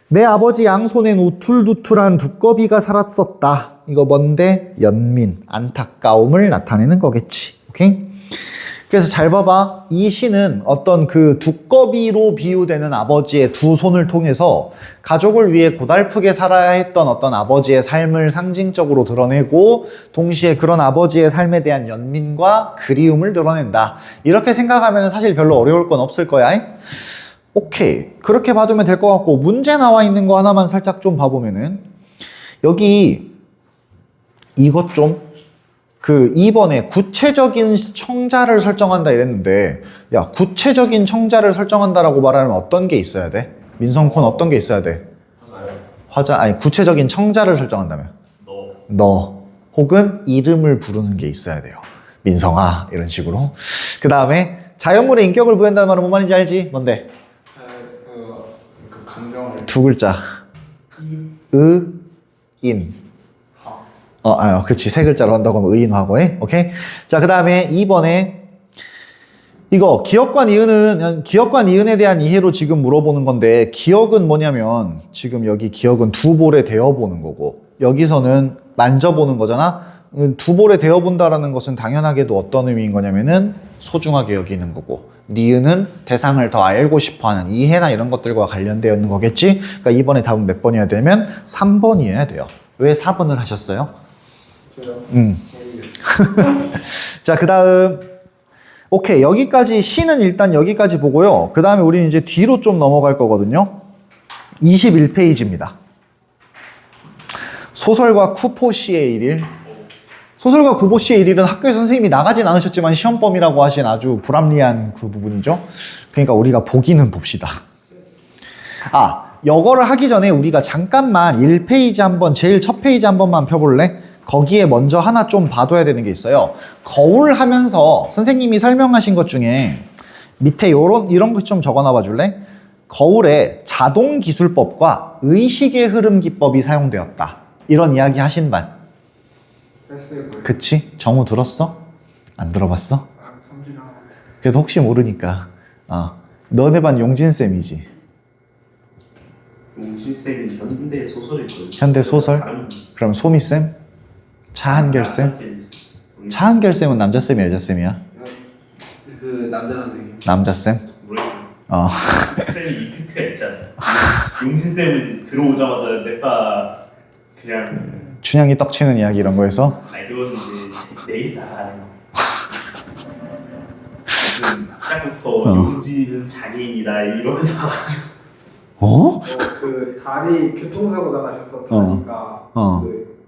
내 아버지 양손엔 우툴두툴한 두꺼비가 살았었다. 이거 뭔데? 연민, 안타까움을 나타내는 거겠지. 오케이? 그래서 잘 봐봐. 이 시는 어떤 그 두꺼비로 비유되는 아버지의 두 손을 통해서 가족을 위해 고달프게 살아야 했던 어떤 아버지의 삶을 상징적으로 드러내고 동시에 그런 아버지의 삶에 대한 연민과 그리움을 드러낸다. 이렇게 생각하면 사실 별로 어려울 건 없을 거야. 오케이. 그렇게 봐두면 될 것 같고 문제 나와 있는 거 하나만 살짝 좀 봐보면은 여기 이것 좀 2번에 구체적인 청자를 설정한다 이랬는데 야 구체적인 청자를 설정한다라고 말하면 어떤 게 있어야 돼? 민성쿤 어떤 게 있어야 돼? 구체적인 청자를 설정한다면 너 혹은 이름을 부르는 게 있어야 돼요. 민성아 이런 식으로. 그 다음에 자연물에 인격을 부여한다는 말은 뭔 말인지 알지? 뭔데? 그 감정을 두 글자. 인. 그치. 세 글자로 한다고 하면 의인화고에. 오케이? 자, 그 다음에 2번에 이거 기억과 니은에 대한 이해로 지금 물어보는 건데, 기억은 뭐냐면 지금 여기 기억은 두 볼에 대어보는 거고, 여기서는 만져보는 거잖아. 두 볼에 대어본다라는 것은 당연하게도 어떤 의미인 거냐면은 소중하게 여기는 거고, 니은은 대상을 더 알고 싶어하는 이해나 이런 것들과 관련되어 있는 거겠지. 그러니까 이번에 답은 몇 번이어야 되면 3번이어야 돼요. 왜 4번을 하셨어요? 자, 그 다음 오케이, 여기까지 시는 일단 여기까지 보고요. 그 다음에 우리는 이제 뒤로 좀 넘어갈 거거든요. 21페이지입니다. 소설가 쿠포시의 일일. 소설가 쿠포시의 일일은 학교에 선생님이 나가진 않으셨지만 시험범위라고 하신 아주 불합리한 그 부분이죠. 그러니까 우리가 보기는 봅시다. 이거를 하기 전에 우리가 잠깐만 1페이지 한번, 제일 첫 페이지 한 번만 펴볼래? 거기에 먼저 하나 좀 봐둬야 되는 게 있어요. 거울 하면서 선생님이 설명하신 것 중에 밑에 이런 거 좀 적어놔봐 줄래? 거울에 자동기술법과 의식의 흐름 기법이 사용되었다. 이런 이야기 하신 반. 그치? 정우 들었어? 안 들어봤어? 그래도 혹시 모르니까. 너네 반 용진쌤이지? 용진쌤이 현대 소설이거든요. 현대 소설? 그럼 소미쌤? 차한결쌤? 차한결쌤은 남자쌤이야, 여자쌤이야? 그 남자 선생님. 남자쌤? 모르겠어. 쌤이 이펙트가 있잖아. 용진쌤은 들어오자마자 냈다 그냥 춘향이 떡치는 이야기 이런 거에서? 이건 이제 내일다. 시작부터 용진은 장애인이다 이러면서 가지고. 그 다리 교통사고 당하셔서 다리가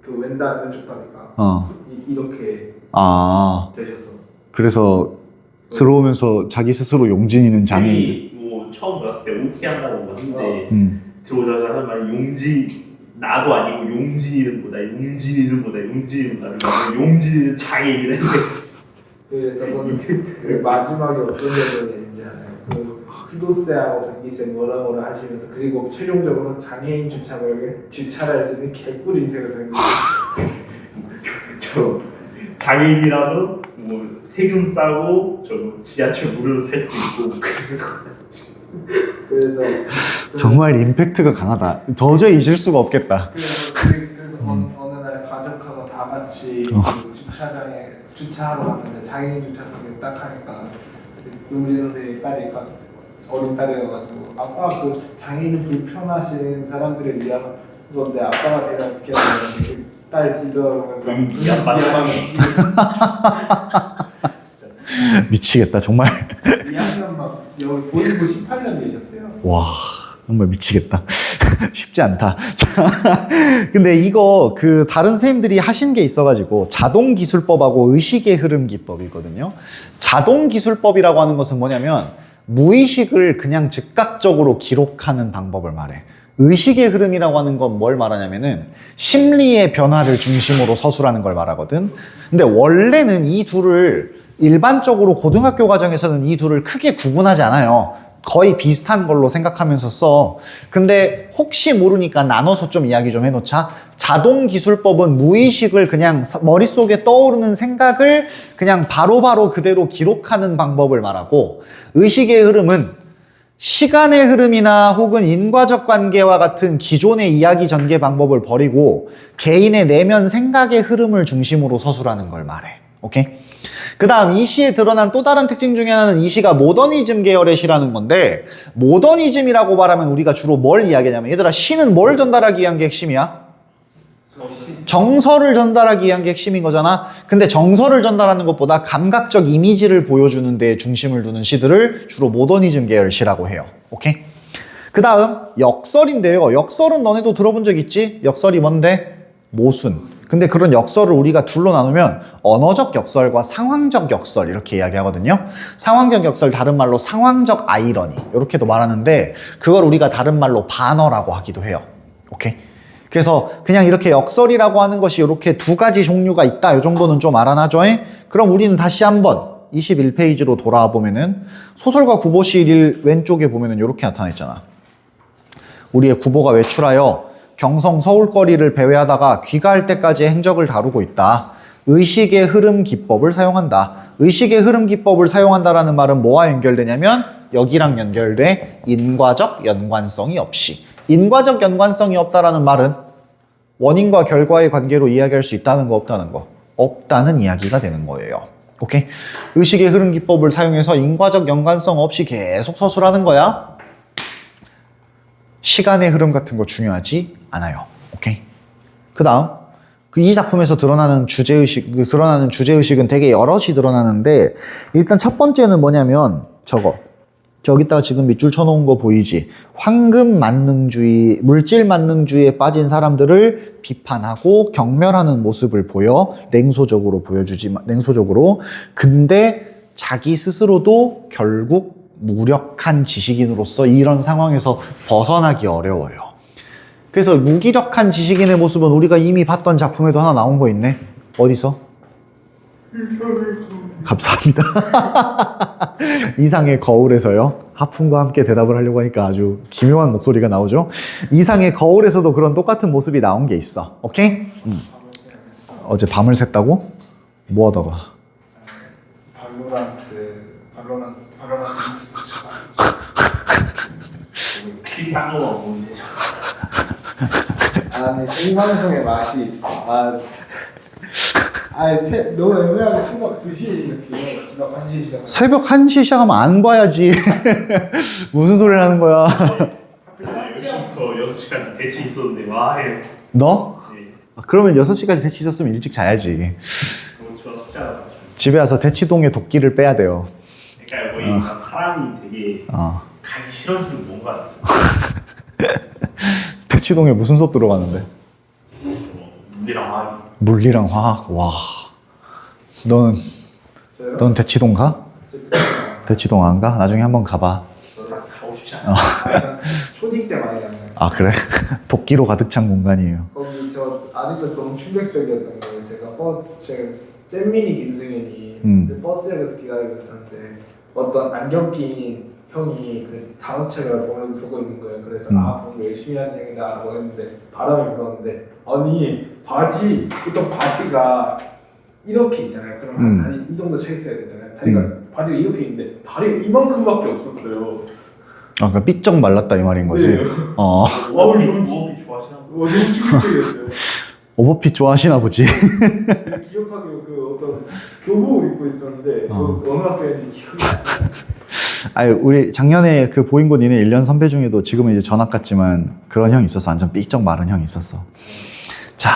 그 왼쪽 다리가 이렇게 되셔서. 그래서 들어오면서 자기 스스로 용진이는 장애인. 뭐 처음 들었을 때 OT 한다고 하는데 들어오자마자 하는 말이 용진 나도 아니고 용진이는 뭐다 용진이는 장애인이라는 거지. 그래서 그 마지막에 어떤 내용이 있는지 알아요? 그 수도세하고 전기세 뭐라 하시면서 그리고 최종적으로 장애인 주차를 할 수 있는 개꿀 인생을 한 거예요. 저 장애인이라서 뭐 세금 싸고 저 지하철 무료로 탈 수 있고 그래서 정말 임팩트가 강하다. 도저히 잊을 수가 없겠다. 그래서 어느 날 가족하고 다 같이 그 주차장에 주차하러 갔는데 장애인 주차석에 딱 하니까 용진 선생님 딸이 어린 딸이어가지고 아빠 그 장애인 불편하신 사람들을 위한 건데 아빠가 되게 어떻게 하냐고 딸 뒤져보면서 이 아빠 장애 진짜 미치겠다 정말. 2학년 막 여기 보이고 18년 되셨대요. 와 정말 미치겠다. 쉽지 않다. 근데 이거 그 다른 선생님들이 하신 게 있어가지고 자동기술법하고 의식의 흐름 기법이거든요. 자동기술법이라고 하는 것은 뭐냐면 무의식을 그냥 즉각적으로 기록하는 방법을 말해. 의식의 흐름이라고 하는 건 뭘 말하냐면은 심리의 변화를 중심으로 서술하는 걸 말하거든. 근데 원래는 이 둘을 일반적으로 고등학교 과정에서는 이 둘을 크게 구분하지 않아요. 거의 비슷한 걸로 생각하면서 써. 근데 혹시 모르니까 나눠서 좀 이야기 좀 해놓자. 자동기술법은 무의식을 그냥 머릿속에 떠오르는 생각을 그냥 바로바로 그대로 기록하는 방법을 말하고, 의식의 흐름은 시간의 흐름이나 혹은 인과적 관계와 같은 기존의 이야기 전개 방법을 버리고 개인의 내면 생각의 흐름을 중심으로 서술하는 걸 말해. 오케이? 그 다음 이 시에 드러난 또 다른 특징 중에 하나는 이 시가 모더니즘 계열의 시라는 건데, 모더니즘이라고 말하면 우리가 주로 뭘 이야기하냐면, 얘들아 시는 뭘 전달하기 위한 게 핵심이야? 정서를 전달하기 위한 게 핵심인 거잖아. 근데 정서를 전달하는 것보다 감각적 이미지를 보여주는 데에 중심을 두는 시들을 주로 모더니즘 계열 시라고 해요. 오케이? 그 다음 역설인데요. 역설은 너네도 들어본 적 있지? 역설이 뭔데? 모순. 근데 그런 역설을 우리가 둘로 나누면 언어적 역설과 상황적 역설 이렇게 이야기하거든요. 상황적 역설, 다른 말로 상황적 아이러니 이렇게도 말하는데, 그걸 우리가 다른 말로 반어라고 하기도 해요. 오케이? 그래서 그냥 이렇게 역설이라고 하는 것이 이렇게 두 가지 종류가 있다. 이 정도는 좀 알아놔줘. 그럼 우리는 다시 한번 21페이지로 돌아와 보면은 소설가 구보시 왼쪽에 보면은 이렇게 나타나 있잖아. 우리의 구보가 외출하여 경성 서울거리를 배회하다가 귀가할 때까지의 행적을 다루고 있다. 의식의 흐름 기법을 사용한다. 의식의 흐름 기법을 사용한다라는 말은 뭐와 연결되냐면 여기랑 연결돼. 인과적 연관성이 없이. 인과적 연관성이 없다라는 말은 원인과 결과의 관계로 이야기할 수 있다는 거 없다는 거. 없다는 이야기가 되는 거예요. 오케이? 의식의 흐름 기법을 사용해서 인과적 연관성 없이 계속 서술하는 거야. 시간의 흐름 같은 거 중요하지 않아요. 오케이? 그 다음, 이 작품에서 드러나는 주제의식은 되게 여럿이 드러나는데, 일단 첫 번째는 뭐냐면, 저기다가 지금 밑줄 쳐놓은 거 보이지? 황금 만능주의, 물질 만능주의에 빠진 사람들을 비판하고 경멸하는 모습을 보여. 냉소적으로. 근데 자기 스스로도 결국 무력한 지식인으로서 이런 상황에서 벗어나기 어려워요. 그래서 무기력한 지식인의 모습은 우리가 이미 봤던 작품에도 하나 나온 거 있네. 어디서? 감사합니다. 이상의 거울에서요. 하품과 함께 대답을 하려고 하니까 아주 기묘한 목소리가 나오죠. 이상의 거울에서도 그런 똑같은 모습이 나온 게 있어. 오케이? 어제 밤을 샜다고? 뭐 하다가? 발로란트 딴 거만 보면 되죠. 아니 생방송의 맛이 있어. 너무 애매하게 새벽 2시에 시작해요. 새벽 1시에 시작. 새벽 1시 시작하면 안 봐야지. 무슨 소리를 하는 거야. 10시부터 6시까지 대치 있었는데 와 해요. 너? 네. 그러면 6시까지 대치 있었으면 일찍 자야지. 그거 저 숙제하다 잤죠. 집에 와서 대치동에 도끼를 빼야 돼요. 그러니까 거의 다 사람이 되게 가기 싫어지는 뭔가 같았어요. 대치동에 무슨 수업 들어가는데? 물리랑 화학. 물리랑 화학. 와. 넌 대치동 가? 대치동 안 가? 나중에 한번 가봐. 저는 가고 싶지 않아요. 초딩 때 많이 다녀요. 아 그래? 도끼로 가득 찬 공간이에요. 거기 저 아직도 너무 충격적이었던 거예요. 제가 잼민이 김승현이 버스역에서 기다리고 있었는데 어떤 안경 낀 형이 그 단어책을 보고 있는 거예요. 그래서 공부 열심히 하는 형이다라고 했는데 바람이 불었는데 아니 보통 바지가 이렇게 있잖아요. 그럼 다리 이 정도 차 있어야 되잖아요. 다리가 바지가 이렇게 있는데 다리가 이만큼밖에 없었어요. 아 그러니까 삐쩍 말랐다 이 말인 거지? 네. 너무 좋아하시나 보다. 너무 충격적이었어요. 오버핏 좋아하시나 보지? 기억하기로 그 어떤 교복을 입고 있었는데 어느 학교인지 기억이 안 나요. 아니 우리 작년에 그 보인고 니네 1년 선배 중에도 지금은 이제 전학 갔지만 그런 형이 있었어. 완전 삐쩍 마른 형이 있었어. 자,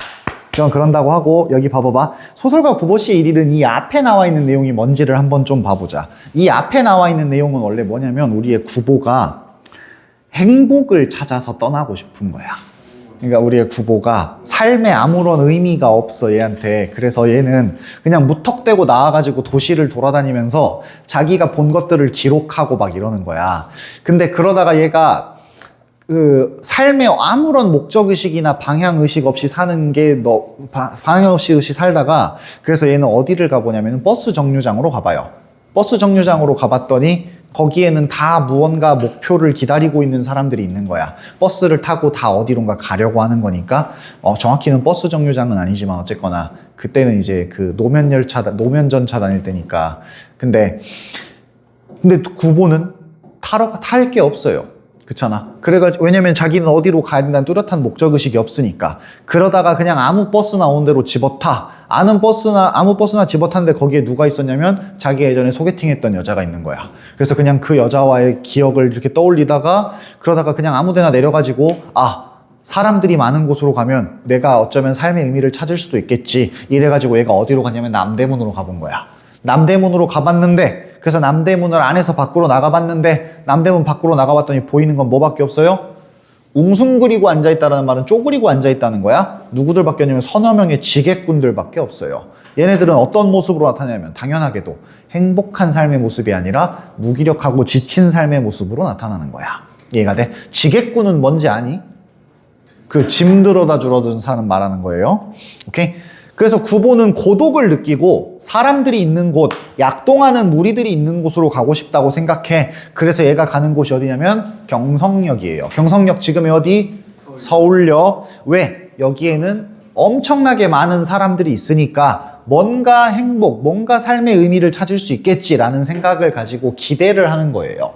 그런다고 하고 여기 봐봐봐. 소설가 구보시의 일일은 이 앞에 나와 있는 내용이 뭔지를 한번 좀 봐보자. 이 앞에 나와 있는 내용은 원래 뭐냐면 우리의 구보가 행복을 찾아서 떠나고 싶은 거야. 그러니까 우리의 구보가 삶에 아무런 의미가 없어 얘한테. 그래서 얘는 그냥 무턱대고 나와가지고 도시를 돌아다니면서 자기가 본 것들을 기록하고 막 이러는 거야. 근데 그러다가 얘가 그 삶에 아무런 목적의식이나 방향의식 없이 사는 게 방향의식 없이 살다가 그래서 얘는 어디를 가보냐면 버스 정류장으로 가봐요. 버스 정류장으로 가봤더니 거기에는 다 무언가 목표를 기다리고 있는 사람들이 있는 거야. 버스를 타고 다 어디론가 가려고 하는 거니까 정확히는 버스 정류장은 아니지만 어쨌거나 그때는 이제 그 노면전차 다닐 때니까. 근데 구보는 탈 게 없어요. 그렇잖아. 그래가지고 왜냐면 자기는 어디로 가야 된다는 뚜렷한 목적의식이 없으니까. 그러다가 그냥 아무 버스나 오는 대로 집어타. 아무 버스나 집어탔는데 거기에 누가 있었냐면 자기 예전에 소개팅했던 여자가 있는 거야. 그래서 그냥 그 여자와의 기억을 이렇게 떠올리다가 그러다가 그냥 아무 데나 내려가지고 사람들이 많은 곳으로 가면 내가 어쩌면 삶의 의미를 찾을 수도 있겠지. 이래가지고 얘가 어디로 갔냐면 남대문으로 가본 거야. 남대문으로 가봤는데 그래서 남대문을 안에서 밖으로 나가봤는데 남대문 밖으로 나가봤더니 보이는 건 뭐밖에 없어요? 웅숭그리고 앉아있다는 말은 쪼그리고 앉아있다는 거야. 누구들 바뀌었냐면 서너 명의 지객꾼들밖에 없어요. 얘네들은 어떤 모습으로 나타나냐면 당연하게도 행복한 삶의 모습이 아니라 무기력하고 지친 삶의 모습으로 나타나는 거야. 이해가 돼? 지객꾼은 뭔지 아니? 그 짐 들어다 주러든 사람 말하는 거예요. 오케이? 그래서 구보는 고독을 느끼고 사람들이 있는 곳, 약동하는 무리들이 있는 곳으로 가고 싶다고 생각해. 그래서 얘가 가는 곳이 어디냐면 경성역이에요. 경성역 지금의 어디? 서울역. 왜? 여기에는 엄청나게 많은 사람들이 있으니까 뭔가 행복, 뭔가 삶의 의미를 찾을 수 있겠지라는 생각을 가지고 기대를 하는 거예요.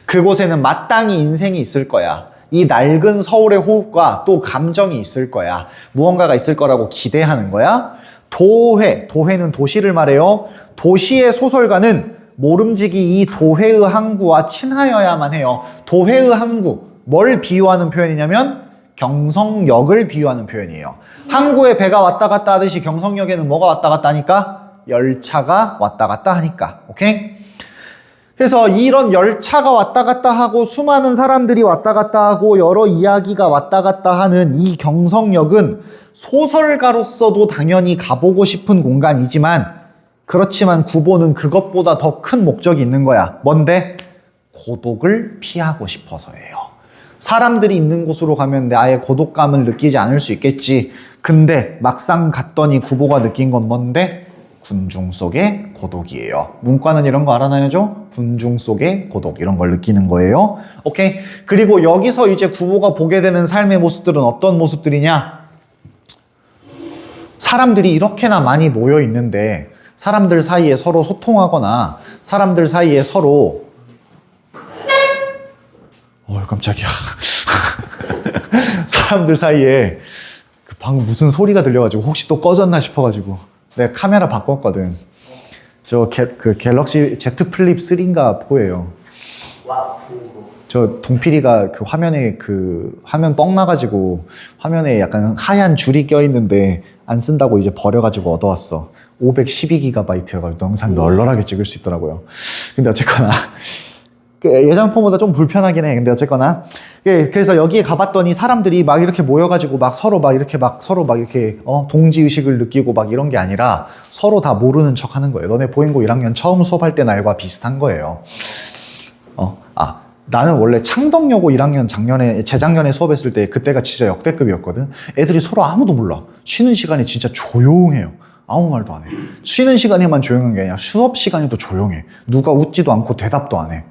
그곳에는 마땅히 인생이 있을 거야. 이 낡은 서울의 호흡과 또 감정이 있을 거야. 무언가가 있을 거라고 기대하는 거야. 도회는 도시를 말해요. 도시의 소설가는 모름지기 이 도회의 항구와 친하여야만 해요. 도회의 항구, 뭘 비유하는 표현이냐면 경성역을 비유하는 표현이에요. 항구에 배가 왔다 갔다 하듯이 경성역에는 뭐가 왔다 갔다 하니까? 열차가 왔다 갔다 하니까. 오케이? 그래서 이런 열차가 왔다 갔다 하고 수많은 사람들이 왔다 갔다 하고 여러 이야기가 왔다 갔다 하는 이 경성역은 소설가로서도 당연히 가보고 싶은 공간이지만 그렇지만 구보는 그것보다 더 큰 목적이 있는 거야. 뭔데? 고독을 피하고 싶어서예요. 사람들이 있는 곳으로 가면 나의 고독감을 느끼지 않을 수 있겠지. 근데 막상 갔더니 구보가 느낀 건 뭔데? 군중 속의 고독이에요. 문과는 이런 거 알아놔야죠? 군중 속의 고독, 이런 걸 느끼는 거예요. 오케이? 그리고 여기서 이제 구보가 보게 되는 삶의 모습들은 어떤 모습들이냐? 사람들이 이렇게나 많이 모여 있는데 사람들 사이에 서로 소통하거나 사람들 사이에 서로 깜짝이야. 사람들 사이에 방금 무슨 소리가 들려가지고 혹시 또 꺼졌나 싶어가지고 내가 카메라 바꿨거든. 저 갤럭시 Z 플립 3인가 4예요. 저 동필이가 그 화면에 화면 뻥 나가지고 화면에 약간 하얀 줄이 껴있는데 안 쓴다고 이제 버려가지고 얻어왔어. 512GB여가지고 영상 널널하게 찍을 수 있더라고요. 근데 어쨌거나 예전 폰보다 좀 불편하긴 해. 근데 어쨌거나 그래서 여기에 가봤더니 사람들이 막 이렇게 모여가지고 막 서로 이렇게 동지의식을 느끼고 막 이런 게 아니라 서로 다 모르는 척 하는 거예요. 너네 보행고 1학년 처음 수업할 때 날과 비슷한 거예요. 나는 원래 창덕여고 1학년 재작년에 수업했을 때 그때가 진짜 역대급이었거든. 애들이 서로 아무도 몰라. 쉬는 시간에 진짜 조용해요. 아무 말도 안 해. 쉬는 시간에만 조용한 게 아니라 수업 시간에도 조용해. 누가 웃지도 않고 대답도 안 해.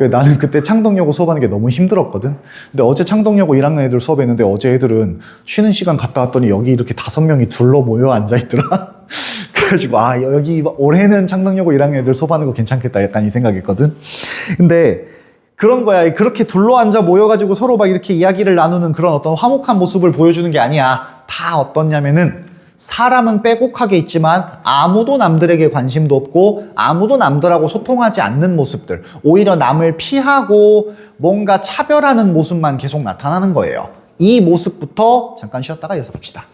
나는 그때 창덕여고 수업하는 게 너무 힘들었거든. 근데 어제 창덕여고 1학년 애들 수업했는데 어제 애들은 쉬는 시간 갔다 왔더니 여기 이렇게 5명이 둘러 모여 앉아있더라. 그래가지고 여기 올해는 창덕여고 1학년 애들 수업하는 거 괜찮겠다 약간 이 생각했거든. 근데 그런 거야. 그렇게 둘러 앉아 모여가지고 서로 막 이렇게 이야기를 나누는 그런 어떤 화목한 모습을 보여주는 게 아니야. 다 어떻냐면은 사람은 빼곡하게 있지만 아무도 남들에게 관심도 없고 아무도 남들하고 소통하지 않는 모습들, 오히려 남을 피하고 뭔가 차별하는 모습만 계속 나타나는 거예요. 이 모습부터 잠깐 쉬었다가 이어서 갑시다.